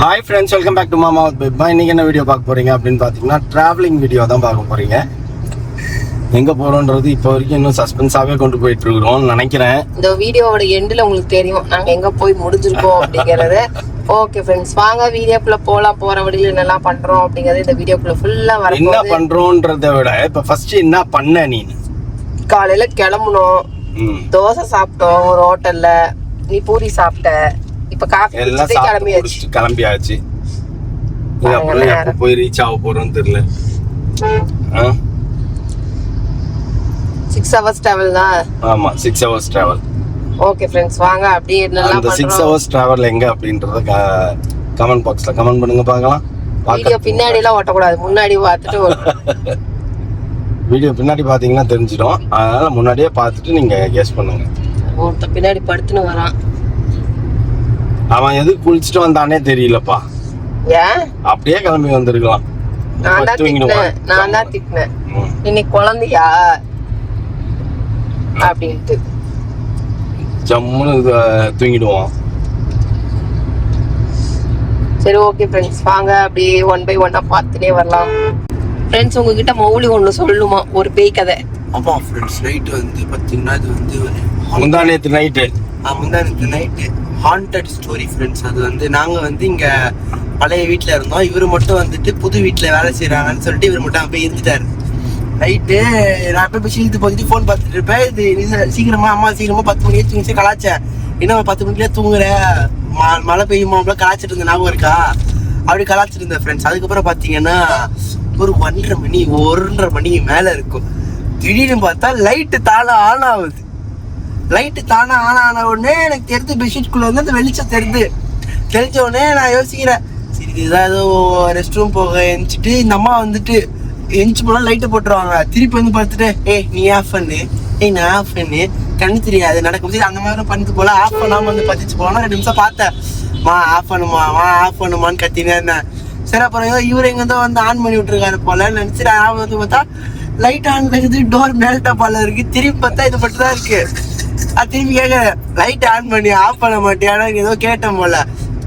Hi friends, welcome back to மாமா with பைப்பா. இன்னைக்கு என்ன வீடியோ பார்க்க போறீங்க அப்படின்னு பார்த்தீங்கன்னா டிராவலிங் வீடியோ தான் பார்க்க போறீங்க. எங்க போறோன்றது இப்போ வரைக்கும் இன்னும் சஸ்பென்ஸாவே கொண்டு போயிட்டு இருக்கிறோம்னு நினைக்கிறேன். இந்த வீடியோவோட எண்டில் உங்களுக்கு தெரியும் நாங்க எங்க போய் முடிஞ்சிருக்கோம் அப்படிங்கறது. ஓகே ஃப்ரெண்ட்ஸ், வாங்க வீடியோக்குள்ள போலாம். போற வழியில என்னெல்லாம் பண்றோம் அப்படிங்கறது இந்த வீடியோக்குள்ள ஃபுல்லா வர. என்ன பண்றோன்றதை விட இப்ப ஃபர்ஸ்ட் என்ன பண்ண நீ? காலையில கிளம்பணும், தோசை சாப்பிட்டோம் ஒரு ஹோட்டல்ல, நீ பூரி சாப்பிட்ட, இப்ப காஃபி குடிச்சிட்டு கிளம்பியாச்சு. அப்புறம் எப்ப போய் ரீச் ஆக போறோம்னு தெரியல. 6 hours travel தான். ஆமா, 6 hours travel. ஓகே ஃப்ரெண்ட்ஸ், வாங்க அப்படியே என்னெல்லாம் அந்த 6 hours travel எங்க அப்படின்றத கமெண்ட் பாக்ஸ்ல கமெண்ட் பண்ணுங்க பார்க்கலாம். வீடியோ பின்னாடி எல்லாம் ஓட்டக்கூடாது, முன்னாடி பார்த்துட்டு வீடியோ பின்னாடி பாத்தீங்கன்னா தெரிஞ்சிடும். அதனால முன்னாடியே பார்த்துட்டு நீங்க கெஸ் பண்ணுங்க. ஒருத்தன் பின்னாடி படுத்துன்னு வரான். அவன் எது குளிச்சுட்டு வந்தானே தெரியலப்பா. ஏன் அப்படியே கிளம்பி வந்திருக்கலாம். நான் தான் திட்டினேன் இன்னைக்கு குழந்தையா அப்படின்ட்டு. ஜம்முன்னு தூங்கிடுவான். சரி ஓகே ஃப்ரெண்ட்ஸ், வாங்க அப்படியே ஒன் பை ஒன்னா பார்த்துட்டே வரலாம். ஃப்ரெண்ட்ஸ், உங்ககிட்ட மௌலி ஒன்று சொல்லணுமா, ஒரு பேய் கதை. ஆமா ஃப்ரெண்ட்ஸ், நைட்டு வந்து பார்த்தீங்கன்னா இது வந்து முந்தானேத்து நைட்டு ஹாண்டட் ஸ்டோரி ஃப்ரெண்ட்ஸ். அது வந்து நாங்கள் வந்து இங்கே பழைய வீட்டில் இருந்தோம். இவர் மட்டும் வந்துட்டு புது வீட்டில் வேலை செய்கிறாங்கன்னு சொல்லிட்டு இவர் மட்டும் அங்கே போய் இருந்துட்டாரு. நைட்டு நான் போய் இழுத்து போச்சுட்டு ஃபோன் பார்த்துட்டு இருப்பேன். இது சீக்கிரமா அம்மா சீக்கிரமா 10 மணிக்கே தூங்கிச்சு கலாச்சேன். இன்னும் 10 மணிக்கே தூங்குற, மழை பெய்யுமா அப்படிலாம் கலாச்சிட்டு இருந்தேன், ஞாபகம் இருக்கா? அப்படி கலாச்சிட்டு இருந்தேன் ஃப்ரெண்ட்ஸ். அதுக்கப்புறம் பார்த்தீங்கன்னா ஒரு 1:30 மணி மேலே இருக்கும். திடீர்னு பார்த்தா லைட்டு தானே ஆன் ஆகுது. லைட்டு தானே ஆன உடனே எனக்கு தெரிஞ்சு பெட்ஷீட்குள்ளே வந்து அந்த வெளிச்சம் தெரிஞ்ச உடனே நான் யோசிக்கிறேன், சரி இதுதான் ஏதோ ரெஸ்ட் ரூம் போக எழுந்துட்டு இந்த அம்மா வந்துட்டு எழுந்துச்சு போனால் லைட்டை போட்டுருவாங்க. திருப்பி வந்து பார்த்துட்டு நீ ஆஃப் பண்ணு, நான் ஆஃப் பண்ணு, கண்ணு தெரியாது நடக்கும் அந்த மாதிரி பண்ணிட்டு போல ஆஃப் பண்ணாமல் வந்து பத்திச்சு போனால் 2 நிமிஷம் பார்த்தேன். ஆஃப் பண்ணுமான்னு கத்தினே இருந்தேன். சரி, அப்புறம் இவர் எங்கே வந்து ஆன் பண்ணி விட்டுருக்காரு போலன்னு நினச்சிட்டு நான் வந்து பார்த்தா லைட் ஆன் இருக்குது, டோர் மேல்ட்டா போல இருக்கு. திருப்பி பார்த்தா இது மட்டும் தான் இருக்கு. அது திருப்பி கேட்க லைட் ஆன் பண்ணி ஆஃப் பண்ண மாட்டியானா ஏதோ கேட்டேன் போல.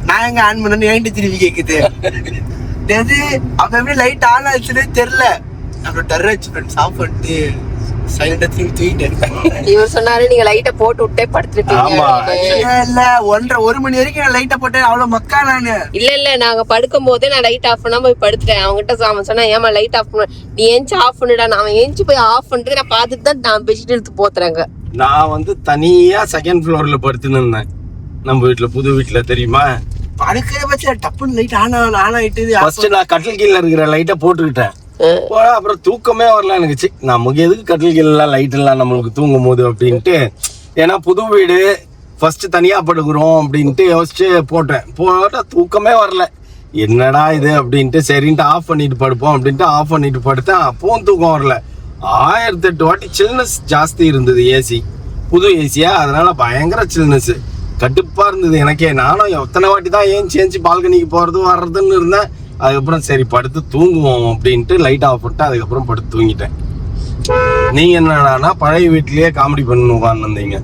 நான் எங்க ஆன் பண்ணு என்கிட்ட திருப்பி கேட்குது. எது அப்ப எப்படி லைட் ஆன் ஆச்சுன்னே தெரியல. அப்புறம் டர் ஆச்சு ஃப்ரெண்ட்ஸ், ஆஃப் பண்ணிட்டு சைலண்டா தூங்கிட்டேன். இவர் சொன்னாரு நீங்க லைட்டை போட்டு விட்டே படுத்துட்டீங்க. இல்ல 1:30 மணி வரைக்கும் நான் லைட்டை போட்டேன். அவ்வளவு மக்கா நானு. இல்ல நாங்க படுக்கும் போதே நான் லைட் ஆஃப் பண்ணா போய் படுத்துட்டேன். அவங்ககிட்ட அவன் சொன்னா ஏமா லைட் ஆஃப் பண்ண, நீ ஏஞ்சி ஆஃப் பண்ணிடா. நான் ஏஞ்சி போய் ஆஃப் பண்ணிட்டு நான் பார்த்துட்டு தான் நான் பெட்ஷீட் எடுத்து போத்துறேங்க. நான் வந்து தனியா 2nd ஃப்ளோர்ல படுத்துன்னு இருந்தேன் நம்ம வீட்டுல, புது வீட்டுல தெரியுமா. படுக்கிற பட்சம் டப்புன்னு லைட் ஆன் ஆயிட்டு ஃபர்ஸ்ட் நான் கட்டில் கீழே இருக்கிற லைட்டை போட்டுக்கிட்டேன். அப்புறம் தூக்கமே வரல எனக்கு. நமக்கு எதுக்கு கட்டில் கீழே லைட் எல்லாம் நம்மளுக்கு தூங்கும் போது அப்படின்ட்டு, ஏன்னா புது வீடு ஃபர்ஸ்ட் தனியா படுக்கிறோம் அப்படின்ட்டு யோசிச்சு போட்டா தூக்கமே வரல. என்னடா இது அப்படின்ட்டு சரின்ட்டு ஆஃப் பண்ணிட்டு படுப்போம் அப்படின்ட்டு ஆஃப் பண்ணிட்டு படுத்தேன். அப்பவும் தூக்கம் வரல. 1008 வாட்டி சில்னஸ் ஜாஸ்தி இருந்தது. ஏசி புது ஏசியா, அதனால பயங்கர சில்னஸ், கடுப்பா இருந்தது எனக்கே. நானும் எத்தனை வாட்டி தான் ஏஞ்சி பால்கனிக்கு போறது வர்றதுன்னு இருந்தேன். அதுக்கப்புறம் சரி படுத்து தூங்குவோம் அப்படின்ட்டு லைட் ஆஃப் பண்ணிட்டு அதுக்கப்புறம் படுத்து தூங்கிட்டேன். நீங்க என்னடானா பழைய வீட்லயே காமெடி பண்ணு உட்கார்ந்துருந்தீங்க.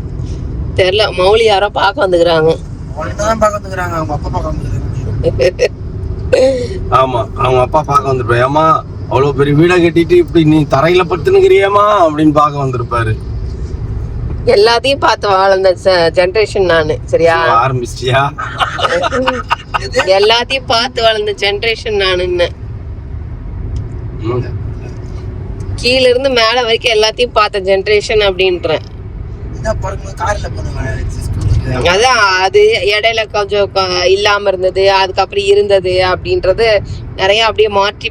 தெரியல, மௌலி யாரோ பார்க்க வந்துக்கிறாங்க. அவங்க அப்பா பார்க்க வந்துருக்காங்க. ஆமா, அவங்க அப்பா பார்க்க வந்துருப்பாரு. ஏமா அவ்வளவு பெரிய வீடை கட்டிட்டு இப்படி நீ தரையில படுத்துனுக்கிறியேமா அப்படின்னு பார்க்க வந்திருப்பாரு. எல்லாத்தையும் பார்த்து வாழ்ந்த ஜெனரேஷன் நானு. சரியா, ஆரம்பிச்சியா? எல்லாத்தையும் பார்த்து வளர்ந்த ஜெனரேஷன் நானு. கீழ இருந்து மேல வரைக்கும் எல்லாத்தையும் பார்த்த ஜெனரேஷன் அப்படின்றேன். அதான் அது இடையில கொஞ்சம் இல்லாம இருந்தது, அதுக்கப்புறம் இருந்தது அப்படின்றது நிறைய அப்படியே மாற்றி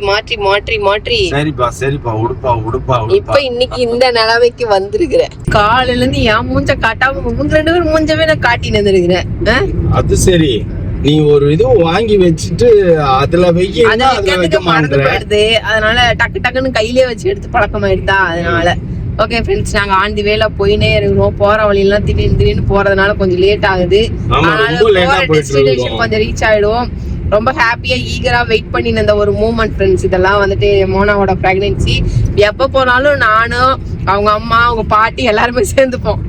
சரிப்பா உடுப்பா இப்ப இன்னைக்கு இந்த நிலைமைக்கு வந்திருக்கிற. காலையில இருந்து என் மூஞ்ச காட்டாம 2 பேரும் மூஞ்சவே நான் காட்டினது இருக்கிறேன். அது சரி, நீ ஒரு இது வாங்கி வச்சுட்டு அதுல வைக்க மறந்துடுது. அதனால டக்குன்னு கையிலே வச்சு எடுத்து பழக்கமாயிடுதா. அதனால ஓகே ஃப்ரெண்ட்ஸ், நாங்க ஆண்டி வேலை போயினே இருக்கிறோம். போற வழியெல்லாம் திடீர்னு போறதுனால கொஞ்சம் லேட் ஆகுது. டெஸ்டினேஷன் கொஞ்சம் ரீச் ஆயிடுவோம். ரொம்ப ஹாப்பியா ஈகரா வெயிட் பண்ணி இந்த ஒரு மூமெண்ட் ஃப்ரெண்ட்ஸ். இதெல்லாம் வந்துட்டு மோனாவோட பிரெக்னன்சி. எப்ப போனாலும் நானும் அவங்க அம்மா அவங்க பாட்டி எல்லாருமே சேர்ந்துப்போம்.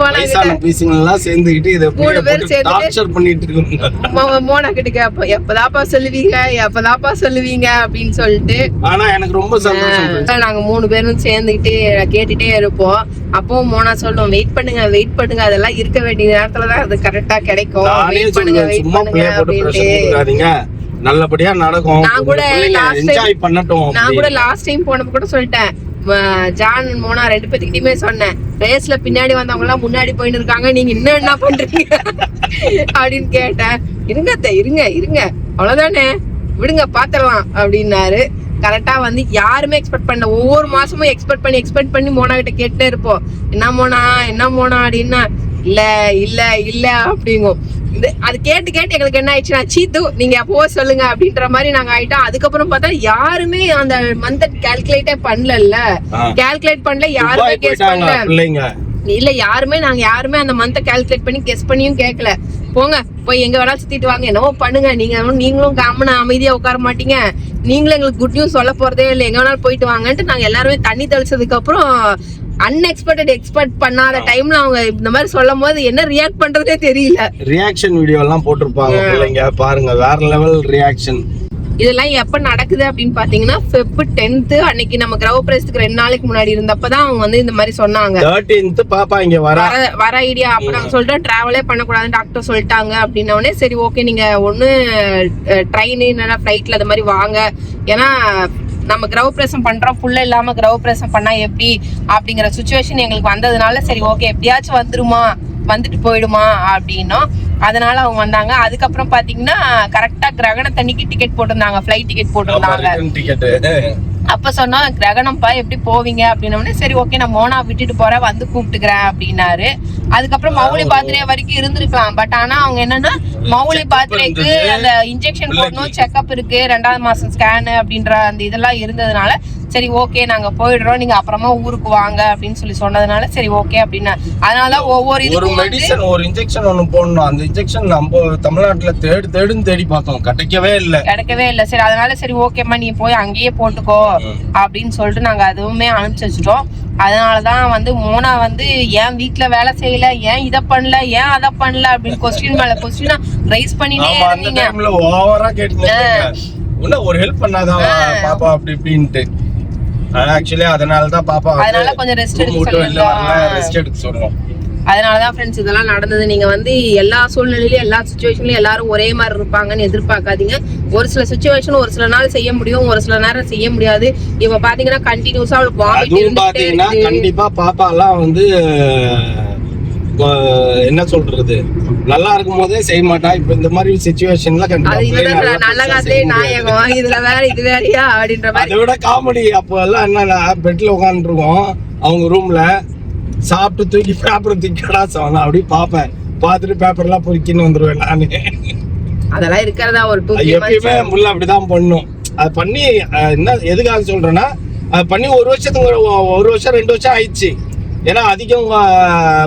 வயசான பீஸுங்க எல்லாம் சேர்ந்துக்கிட்டு இதை 3 பேர் சேர்ந்து டார்ச்சர் பண்ணிட்டு இருக்காங்க. மோனா கிட்ட கேப்போம், எப்பதாப்பா சொல்லுவீங்க அப்படின்னு சொல்லிட்டு. ஆனா எனக்கு ரொம்ப சந்தோஷம். நாங்க 3 பேரும் சேர்ந்துக்கிட்டு கேட்டுட்டே இருப்போம். அப்போ மோனா சொல்லும், வெயிட் பண்ணுங்க, அதெல்லாம் இருக்க வேண்டிய நேரத்துலதான் அது கரெக்டா கிடைக்கும், வெயிட் பண்ணுங்க அப்படின்ட்டு. நல்லபடியா நடக்கும், நான் கூட என்ஜாய் பண்ணட்டும். நான் கூட லாஸ்ட் டைம் போனப்ப கூட சொல்லிட்டேன், ஜான் மோனா 2 பேர்கிட்டயுமே சொன்னேன், ரேஸ்ல பின்னாடி வந்தவங்க எல்லாம் முன்னாடி போயின்னு இருக்காங்க, நீங்க இன்னும் என்ன பண்றீங்க அப்படின்னு கேட்டேன். இருங்க அவ்வளவுதானே, விடுங்க பாத்திரலாம் அப்படின்னாரு. கரெக்டா வந்து யாருமே எக்ஸ்பெக்ட் பண்ணல. ஒவ்வொரு மாசமும் எக்ஸ்பெக்ட் பண்ணி மோனா கிட்ட கேட்டே இருப்போம், என்ன மோனா அப்படின்னா, இல்ல அப்படிங்கும். அது கேட்டு எங்களுக்கு என்ன ஆயிடுச்சுன்னா, சீத்து நீங்க எப்போ சொல்லுங்க அப்படின்ற மாதிரி நாங்க ஆயிட்டோம். அதுக்கப்புறம் பார்த்தா யாருமே அந்த மந்த் கால்குலேட்டே பண்ணல, யாருமே கெஸ் பண்ணல. இல்ல நாங்க யாருமே அந்த மந்த் கால்குலேட் பண்ணி கெஸ் பண்ணியும் கேட்கல. போங்க போய் எங்க வேணாலும் சுத்திட்டு வாங்க, என்னவோ பண்ணுங்க, நீங்களும் காமனா அமைதியா உட்கார மாட்டீங்க, நீங்களும் எங்களுக்கு குட் நியூஸ் சொல்ல போறதே இல்லை, எங்க வேணாலும் போயிட்டு வாங்கன்ட்டு நாங்க எல்லாருமே தண்ணி தெளிச்சதுக்கு அப்புறம் எக்ஸ்பெக்ட் பண்ணாத டைம்ல அவங்க இந்த மாதிரி சொல்லும் போது என்ன ரியாக்ட் பண்றதே தெரியல. ரியாக்ஷன் வீடியோ எல்லாம் போட்டிருப்பாங்க பிள்ளைங்க, பாருங்க வேற லெவல் ரியாக்ஷன். இதெல்லாம் எப்ப நடக்குது அப்படின்னு பாத்தீங்கன்னா Feb 10th அன்னைக்கு நம்ம கிரகப்பிரவேசத்துக்கு 2 நாளைக்கு முன்னாடி இருந்தப்பதான் அவங்க வந்து இந்த மாதிரி சொன்னாங்க. 13th பாப்பா இங்க வர ஐடியா. அப்ப நாங்க சொல்லிட்டோம் டிராவலே பண்ணக்கூடாதுன்னு டாக்டர் சொல்லிட்டாங்க. அப்படின்னோடனே சரி ஓகே, நீங்க ஒண்ணு ட்ரெயின் இல்லைன்னா ஃபிளைட்ல அது மாதிரி வாங்க, ஏன்னா நம்ம கிரகப்பிரவேசம் பண்றோம், ஃபுல்லா இல்லாம கிரகப்பிரவேசம் பண்ணா எப்படி அப்படிங்கிற சுச்சுவேஷன் எங்களுக்கு வந்ததுனால சரி ஓகே எப்படியாச்சும் வந்துட்டு போயிடுமா அப்படின்னும், அதனால அவங்க வந்தாங்க. அதுக்கப்புறம் பாத்தீங்கன்னா கரெக்டா கிரகணத்தன்னைக்கு டிக்கெட் போட்டிருந்தாங்க, ஃபிளைட் டிக்கெட் போட்டிருந்தாங்க. அப்ப சொன்னா கிரகணம்ப்பா எப்படி போவீங்க அப்படின்னோடனே சரி ஓகே நான் மோனா விட்டுட்டு போறேன், வந்து கூப்பிட்டுக்கிறேன் அப்படின்னாரு. அதுக்கப்புறம் மௌலி பாத்ரே வரைக்கும் இருந்திருக்கலாம். பட் ஆனா அவங்க என்னன்னா மௌலி பாத்ரேக்கு அந்த இன்ஜெக்ஷன் போடணும், செக்அப் இருக்கு, 2வது மாசம் ஸ்கேனு அப்படின்ற அந்த இதெல்லாம் இருந்ததுனால சரி ஓகே நாங்க போயிடுறோம், நீங்க அப்புறமா ஊருக்கு வாங்க அப்படின்னு சொல்லி சொன்னதுனால சரி ஓகே அப்படின்னா, அதனால ஒவ்வொரு மெடிசன் ஒரு இன்ஜெக்ஷன் ஒண்ணு போடணும். அந்த இன்ஜெக்ஷன் நம்ம தமிழ்நாட்டுல தேடி பார்த்தோம், கிடைக்கவே இல்ல. சரி அதனால சரி ஓகேம்மா நீ போய் அங்கேயே போட்டுக்கோ அப்படின்னு சொல்லிட்டு நாங்க அதுவுமே அனுப்பிச்சு வச்சுட்டோம். அதனாலதான் வந்து மோனா வந்து ஏன் வீட்டுல வேலை செய்யல, ஏன் இதை பண்ணல, ஏன் அதை பண்ணல அப்படின்னு கொஸ்டின் மேல கொஸ்டினா ரைஸ் பண்ணினே இருந்தீங்க. ஓவரா கேட்டு ஒரு ஹெல்ப் பண்ணாதான் பாப்பா அப்படி இப்படின்ட்டு. ஆக்சுவலி அதனாலதான் பாப்பா கொஞ்சம் ரெஸ்ட் எடுக்க சொல்றோம். அதனாலதான் ஃப்ரெண்ட்ஸ் இதெல்லாம் நடந்தது. நீங்க வந்து எல்லா சூழ்நிலையிலும் எல்லா சுச்சுவேஷன்லயும் எல்லாரும் ஒரே மாதிரி இருப்பாங்கன்னு எதிர்பார்க்காதீங்க. ஒரு சில சுச்சுவேஷன் ஒரு சில நாள் செய்ய முடியும், ஒரு சில நேரம் செய்ய முடியாது. இப்ப பாத்தீங்கன்னா கண்டினியூஸா அவளுக்கு வாமிட். கண்டிப்பா பாப்பா எல்லாம் வந்து என்ன சொல்றது, நல்லா இருக்கும் போதே செய்ய மாட்டா. இப்ப இந்த மாதிரி சிச்சுவேஷன்ல நல்ல காலத்திலே நாயகம், இதுல வேற இது வேறையா அப்படின்ற மாதிரி. அதை விட காமெடி அப்போ எல்லாம் என்னன்னா பெட்ல உட்காந்துட்டு இருக்கோம் அவங்க ரூம்ல, சாப்பிட்டு தூக்கி பேப்பர் தூக்கிடா சொன்னா அப்படி பாப்பேன், பார்த்துட்டு பேப்பர் எல்லாம் பொறுக்கின்னு வந்துருவேன் நானு. அதெல்லாம் இருக்கிறதா ஒரு எப்பயுமே முள்ள அப்படிதான் பண்ணும். அது பண்ணி என்ன எதுக்காக சொல்றேன்னா, அது பண்ணி 1 வருஷம் 2 வருஷம் ஆயிடுச்சு. ஏன்னா அதிகம்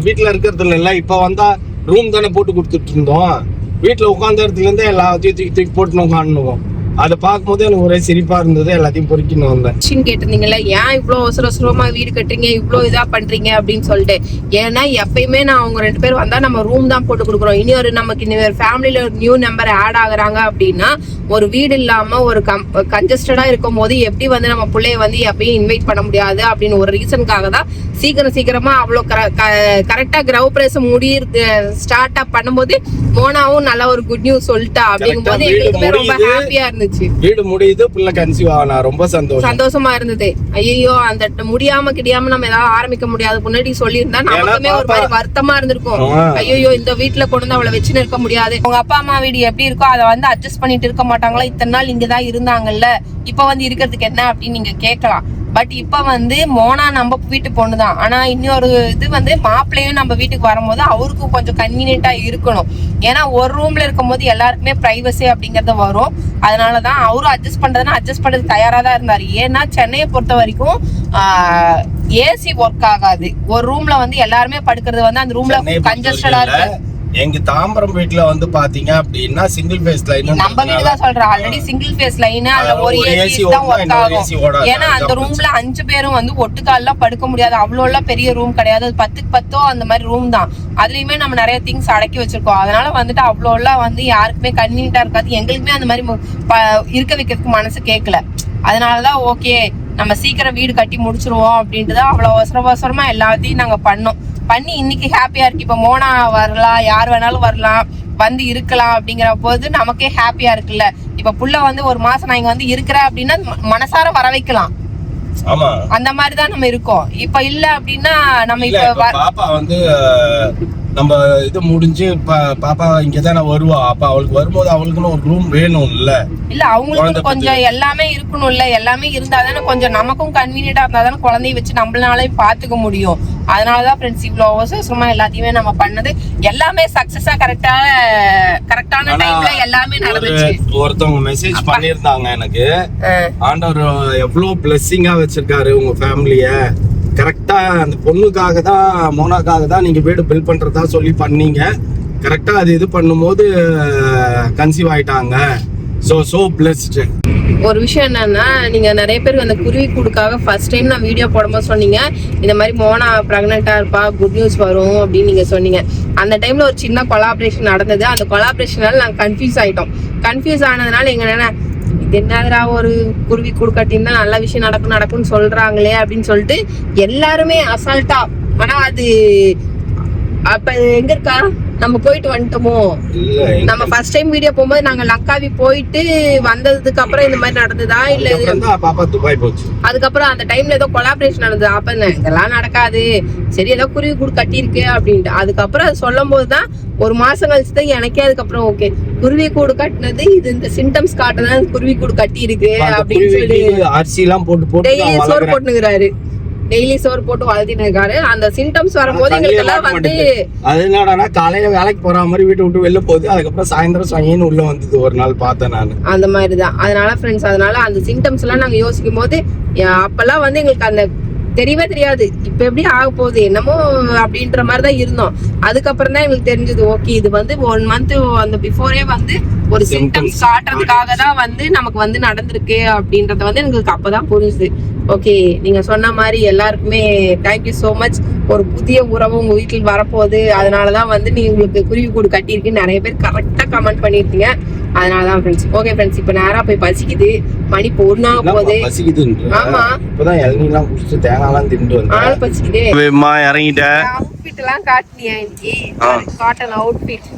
வீட்டுல இருக்கிறது இல்ல, இப்ப வந்தா ரூம் தானே போட்டு கொடுத்துட்டு இருந்தோம். வீட்டுல உட்கார்ந்த இடத்துல இருந்தே எல்லாத்தையும் தூக்கி போட்டு உட்காந்துவோம். அதை பார்க்கும் போது எனக்கு ஒரே சிரிப்பா இருந்தது, எல்லாத்தையும் பொறுக்கின்னு வந்தேன். கேட்டிருந்தீங்கல்ல, ஏன் இவ்வளவு அவசரமா வீடு கட்டுறீங்க, இவ்வளவு இதா பண்றீங்க அப்படின்னு சொல்லிட்டு. ஏன்னா எப்பயுமே நான் அவங்க 2 பேர் வந்தா நம்ம ரூம் தான் போட்டு கொடுக்குறோம். நமக்கு இனி ஒரு ஃபேமிலியில ஒரு நியூ நம்பர் ஆட் ஆகுறாங்க அப்படின்னா ஒரு வீடு இல்லாம ஒரு கன்ஜஸ்டடா இருக்கும் போது எப்படி வந்து நம்ம பிள்ளைய வந்து எப்பயும் இன்வைட் பண்ண முடியாது அப்படின்னு ஒரு ரீசனுக்காக தான் சீக்கிரமா அவ்வளவு கரெக்டா கிரகப்பிரவேசம் ஸ்டார்ட் அப் பண்ணும்போது மோனாவும் நல்ல ஒரு குட் நியூஸ் சொல்லிட்டா அப்படிங்கும் போது எங்களுக்கு ரொம்ப ஹாப்பியா இருந்துச்சு. வீடு முடியுது, பிள்ளை கன்சீவ் ஆனா ரொம்ப சந்தோஷமா இருந்தது. ஐயோ அந்த கிடியாம நம்ம ஏதாவது ஆரம்பிக்க முடியாது முன்னாடி சொல்லியிருந்தா நமக்குமே ஒரு மாதிரி வருத்தமா இருந்திருக்கும். ஐயோ இந்த வீட்டுல கொண்டு வந்து அவளை வச்சுன்னு இருக்க முடியாது. உங்க அப்பா அம்மா வீடு எப்படி இருக்கோ அதை வந்து அட்ஜஸ்ட் பண்ணிட்டு இருக்க மாட்டாங்களா, இத்தனை நாள் இங்கதான் இருந்தாங்கல்ல, இப்ப வந்து இருக்கிறதுக்கு என்ன அப்படின்னு நீங்க கேட்கலாம். பட் இப்ப வந்து மோனா நம்ம வீட்டு பொண்ணுதான். ஆனா இன்னொரு இது வந்து மாப்பிள்ளையும் நம்ம வீட்டுக்கு வரும்போது அவருக்கும் கொஞ்சம் கன்வீனியன்ட்டா இருக்கணும். ஏன்னா ஒரு ரூம்ல இருக்கும் போது எல்லாருக்குமே பிரைவசி அப்படிங்கறது வரும். அதனாலதான் அவரும் அட்ஜஸ்ட் பண்றதுக்கு தயாரா தான் இருந்தாரு. ஏன்னா சென்னையை பொறுத்த வரைக்கும் ஏசி ஒர்க் ஆகாது. ஒரு ரூம்ல வந்து எல்லாருமே படுக்கிறது வந்து அந்த ரூம்ல கன்ஜஸ்டடா இருக்கு. எங்க தாம்பரம் வீட்டுல வந்து பாத்தீங்க அப்படின்னா சிங்கிள் ஃபேஸ் லைன். நம்ம வீடு தான் சொல்றேன், ஆல்ரெடி சிங்கிள் ஃபேஸ் லைன். அதுல ஒரு ஏசி தான் ஒர்க் ஆகும். ஏன்னா அந்த ரூம்ல 5 பேரும் வந்து ஒட்டுக்கால்லாம் படுக்க முடியாது. அவ்வளோ எல்லாம் பெரிய ரூம் கிடையாது, 10க்கு 10 அந்த மாதிரி ரூம் தான். அதுலயுமே நம்ம நிறைய திங்ஸ் அடக்கி வச்சிருக்கோம். அதனால வந்துட்டு அவ்வளோ எல்லாம் வந்து யாருக்குமே கன்வீனியன்டா இருக்காது. எங்களுக்குமே அந்த மாதிரி இருக்க வைக்கிறதுக்கு மனசு கேட்கல. அதனாலதான் ஓகே நம்ம சீக்கிரம் வீடு கட்டி முடிச்சிருவோம் அப்படின்ட்டு தான் அவ்வளவு அவசரமா எல்லாத்தையும் நாங்க பண்ணி இன்னைக்கு ஹாப்பியா இருக்கு. இப்ப மோனா வரலாம், யார் வேணாலும் வரலாம், வந்து இருக்கலாம் அப்படிங்கிற போது நமக்கே ஹாப்பியா இருக்குல்ல. இப்ப புள்ள வந்து 1 மாசம் நான் இங்க வந்து இருக்கிறேன் அப்படின்னா மனசார வர வைக்கலாம். ஆமா, அந்த மாதிரிதான் நம்ம இருக்கோம். இப்ப இல்ல அப்படின்னா நம்ம இப்ப பாப்பா வந்து நம்ம இது முடிஞ்சு பாப்பா இங்கதானே வருவா. அப்ப அவளுக்கு வரும்போது அவளுக்குன்னு ஒரு ரூம் வேணும் இல்ல? இல்ல அவங்களுக்கு கொஞ்சம் எல்லாமே இருக்கணும் இல்ல. எல்லாமே இருந்தாதானே கொஞ்சம் நமக்கும் கன்வீனியன்டா இருந்தாதானே குழந்தைய வச்சு நம்மளாலே பாத்துக்க முடியும். அதனாலதான் ஃப்ரெண்ட்ஸ் இவ்வளவு அவசரமா எல்லாத்தையுமே நம்ம பண்ணது. எல்லாமே சக்சஸா கரெக்டான டைம்ல எல்லாமே நடந்துச்சு. ஒருத்தவங்க மெசேஜ் பண்ணிருந்தாங்க எனக்கு, ஆண்டவர் எவ்வளவு பிளெஸிங்கா வச்சிருக்காரு உங்க ஃபேமிலிய. கரெக்டா அந்த பொண்ணுக்காக தான், மோனாக்காக தான் நீங்க வீடு பில்ட் பண்றதா சொல்லி பண்ணீங்க. கரெக்டா அது இது பண்ணும்போது கன்சீவ் ஆயிட்டாங்க. So blessed. ஒரு விஷயம் என்னன்னா, நீங்க நிறைய பேர் அந்த குருவி கூடுக்காக ஃபர்ஸ்ட் டைம் நான் வீடியோ போடும்போது சொன்னீங்க இந்த மாதிரி மோனா பிரெக்னெண்டா இருப்பா, குட் நியூஸ் வரும் அப்படின்னு நீங்க சொன்னீங்க. அந்த டைம்ல ஒரு சின்ன கொலாபரேஷன் நடந்தது. அந்த கொலாபரேஷனால நாங்க கன்ஃபியூஸ் ஆயிட்டோம். கன்ஃபியூஸ் ஆனதுனால எங்க இது என்னதுரா ஒரு குருவி கூடு கட்டினா நல்ல விஷயம் நடக்கும்னு சொல்றாங்களே அப்படின்னு சொல்லிட்டு எல்லாருமே அசால்ட்டா. ஆனா அது அப்ப எங்க இருக்கா, நம்ம போயிட்டு வந்துட்டோமோ. நம்ம ஃபர்ஸ்ட் டைம் வீடியோ போகும்போது நாங்க லங்காவி போயிட்டு வந்ததுக்கு அப்புறம் இந்த மாதிரி நடந்ததா இல்ல பாப்பா துபாய் போச்சு. அதுக்கப்புறம் அந்த டைம்ல ஏதோ கொலாபரேஷன் நடந்தது. அப்ப இதெல்லாம் நடக்காது, சரி ஏதோ குருவி கூடு கட்டியிருக்கு அப்படின்ட்டு. அதுக்கப்புறம் அது சொல்லும் போதுதான் 1 மாசம் கழிச்சுதான் எனக்கே அதுக்கப்புறம் ஓகே குருவி கூடு கட்டினது இது இந்த சிம்டம்ஸ் காட்டுதான் குருவி கூடு கட்டி இருக்கு அப்படின்னு சொல்லி அரிசி எல்லாம் போட்டு டெய்லி சோறு போட்டுக்கிறாரு. டெய்லி சோறு போட்டு வளர்த்திட்டு இருக்காரு. அந்த சிம்டம்ஸ் வரும்போது எங்களுக்கு எல்லாம் வந்து அது என்னடானா காலையில வேலைக்கு போற மாதிரி வீட்டு விட்டு வெளில போகுது. அதுக்கப்புறம் சாயந்தரம் சனின்னு உள்ள வந்தது ஒரு நாள் பார்த்தேன் நான். அந்த மாதிரிதான். அதனால ஃப்ரெண்ட்ஸ், அதனால அந்த சிம்டம்ஸ் எல்லாம் நாங்க யோசிக்கும் போது அப்பெல்லாம் வந்து எங்களுக்கு அந்த தெரியவே தெரியாது. இப்ப எப்படி ஆக போகுது என்னமோ அப்படின்ற மாதிரிதான் இருந்தோம். அதுக்கப்புறம் தான் எங்களுக்கு தெரிஞ்சது ஓகே இது வந்து 1 மந்த் அந்த பிஃபோரே வந்து ஒரு சிம்டம்ஸ் காட்டுறதுக்காக தான் வந்து நமக்கு வந்து நடந்திருக்கு அப்படின்றத வந்து எங்களுக்கு அப்பதான் புரிஞ்சுது. ஓகே நீங்க சொன்ன மாதிரி எல்லாருக்குமே தேங்க்யூ சோ மச். ஒரு புதிய உறவு உங்க வீட்டில் வரப்போகுது. அதனாலதான் வந்து நீங்க உங்களுக்கு குருவி கூடு கட்டியிருக்குன்னு நிறைய பேர் கரெக்டா கமெண்ட் பண்ணிருக்கீங்க. அதனாலதான் ஃப்ரெண்ட்ஸ். ஓகே ஃப்ரெண்ட்ஸ், இப்ப நேரா போய் பசிக்குது. மணி 1 ஆக போகுது. ஆமா, இப்பதான் இளநீலாம் குடிச்சு தேங்காய்லாம் திண்டு ஆள் பசிக்குது. இறங்கிட்டேன். அவுட்ஃபிட் எல்லாம் காட்டினியா இன்னைக்கு? Cotton outfit.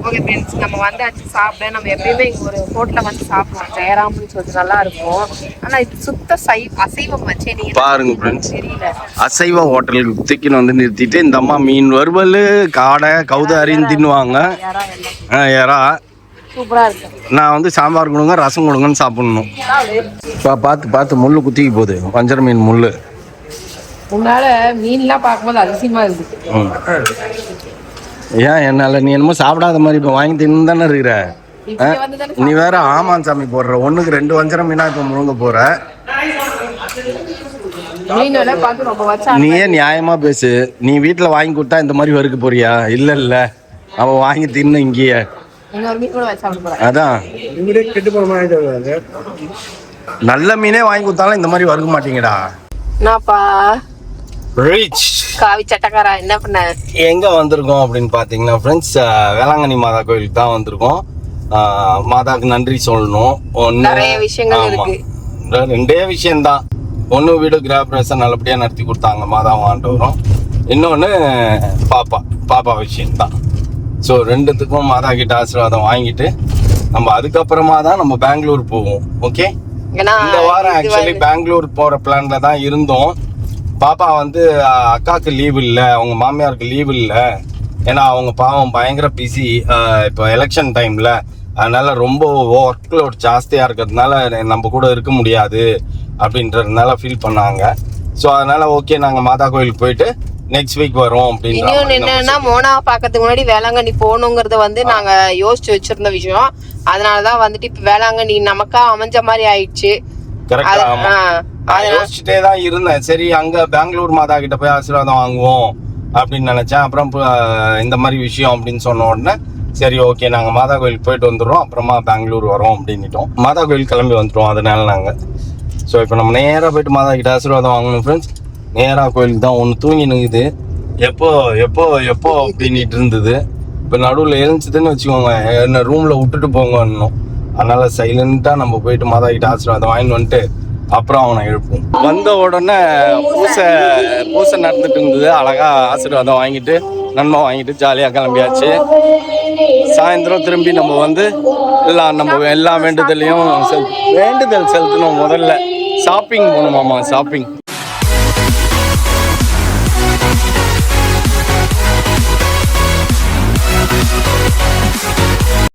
ஓகே ஃப்ரெண்ட்ஸ், நம்ம வந்தாச்சு சாப்பிட. நம்ம எப்பயுமே இங்க ஒரு ஹோட்டல்ல வந்து சாப்பிடுவோம், ஜெயராம்னு சொல்லிட்டு நல்லா இருக்கும். ஆனா இது சுத்த அசைவம் வச்சே நீங்க பாருங்க ஃப்ரெண்ட்ஸ். தெரியல, அசைவ ஹோட்டலுக்கு தூக்கின்னு வந்து நிறுத்திட்டு இந்த அம்மா மீன் வறுவல், காடை, கௌதாரின்னு தின்னுவாங்க. யாரா சூப்பரா இருக்கு. நான் வந்து சாம்பார் கொடுங்க, ரசம் கொடுங்கன்னு சாப்பிடணும். பார்த்து முள்ளு குத்திக்கு போகுது, வஞ்சர மீன் முள்ளு. முன்னால மீன்லாம் பார்க்கும்போது அதிசயமா இருக்கு. ஏன் என்னால நீ என்னமோ சாப்பிடாத மாதிரி இப்போ வாங்கி தின்னு தானே இருக்கிற. நீ வேற ஆமான் சாமி போடுற. 1க்கு 2 வஞ்சரம் மீனா இப்போ முழுங்க போற. நீயே நியாயமா பேசு. நீ வீட்டுல வாங்கி கொடுத்தா இந்த மாதிரி வறுக்க போறியா? இல்ல அவன் வாங்கி தின்னு இங்கேயே. அதான் நல்ல மீனே வாங்கி கொடுத்தாலும் இந்த மாதிரி வறுக்க மாட்டீங்கடா. காவி சட்டக்காரா என்ன பண்ண? எங்க வந்திருக்கோம் அப்படின்னு பாத்தீங்கன்னா ஃப்ரெண்ட்ஸ், வேளாங்கண்ணி மாதா கோயிலுக்கு தான் வந்திருக்கோம். மாதாக்கு நன்றி சொல்லணும். நிறைய விஷயங்கள் இருக்கு. 2 விஷயம்தான். ஒண்ணு வீடு கிரகப்பிரவேசம் நல்லபடியா நடத்தி கொடுத்தாங்க மாதாவும் ஆண்டவரும். இன்னொன்னு பாப்பா விஷயம்தான். ஸோ 2த்துக்கும் மாதா கிட்ட ஆசீர்வாதம் வாங்கிட்டு நம்ம அதுக்கப்புறமா தான் நம்ம பெங்களூர் போவோம். ஓகே, இந்த வாரம் ஆக்சுவலி பெங்களூர் போற பிளான்ல தான் இருந்தோம். பாப்பா வந்து அக்காவுக்கு லீவ் இல்லை, அவங்க மாமியாருக்கு லீவ் இல்லை. ஏன்னா அவங்க பாவம் பயங்கர பிஸி இப்போ எலெக்ஷன் டைம்ல. அதனால ரொம்ப ஒர்க் லோட் ஜாஸ்தியா இருக்கிறதுனால நம்ம கூட இருக்க முடியாது அப்படின்றதுனால ஃபீல் பண்ணாங்க. ஸோ அதனால ஓகே நாங்கள் மாதா கோயிலுக்கு போயிட்டு நெக்ஸ்ட் வீக் வரோம் அப்படின்னு. இன்னொன்னு என்னன்னா, மோனாவை பார்க்கறதுக்கு முன்னாடி வேளாங்கண்ணி போகணுங்கிறத வந்து நாங்க யோசிச்சு வச்சிருந்த விஷயம். அதனாலதான் வந்துட்டு இப்ப வேளாங்கண்ணி நமக்கா அமைஞ்ச மாதிரி ஆயிடுச்சு. யோசிச்சுட்டே தான் இருந்தேன். சரி அங்க பெங்களூர் மாதா கிட்ட போய் ஆசீர்வாதம் வாங்குவோம் அப்படின்னு நினச்சேன். அப்புறம் இந்த மாதிரி விஷயம் அப்படின்னு சொன்ன உடனே சரி ஓகே நாங்கள் மாதா கோயிலுக்கு போயிட்டு வந்துடுறோம், அப்புறமா பெங்களூர் வரோம் அப்படின்ட்டோம். மாதா கோயில் கிளம்பி வந்துட்டோம். அதனால நாங்கள் ஸோ இப்போ நம்ம நேராக போயிட்டு மாதா கிட்ட ஆசீர்வாதம் வாங்கணும் ஃப்ரெண்ட்ஸ். நேராக கோயிலுக்கு தான். ஒன்று தூங்கி நிற்குது, எப்போ எப்போ எப்போ அப்படின்ட்டு இருந்தது. இப்போ நடுவில் எழுந்துச்சுதுன்னு வச்சுக்கோங்க, என்ன ரூமில் விட்டுட்டு போங்க இன்னும். அதனால சைலண்டாக நம்ம போயிட்டு மாதா கிட்ட ஆசீர்வாதம் வாங்கிட்டு வந்துட்டு அப்புறம் அவனை எழுப்போம். வந்த உடனே பூசை நடந்துட்டு இருந்தது. அழகா ஆசீர்வாதம் வாங்கிட்டு நன்மை வாங்கிட்டு ஜாலியாக கிளம்பியாச்சு. சாயந்தரம் திரும்பி நம்ம வந்து நம்ம எல்லா வேண்டுதலையும் வேண்டுதல் செலுத்தணும். முதல்ல ஷாப்பிங் போகணுமாம்மா, ஷாப்பிங்.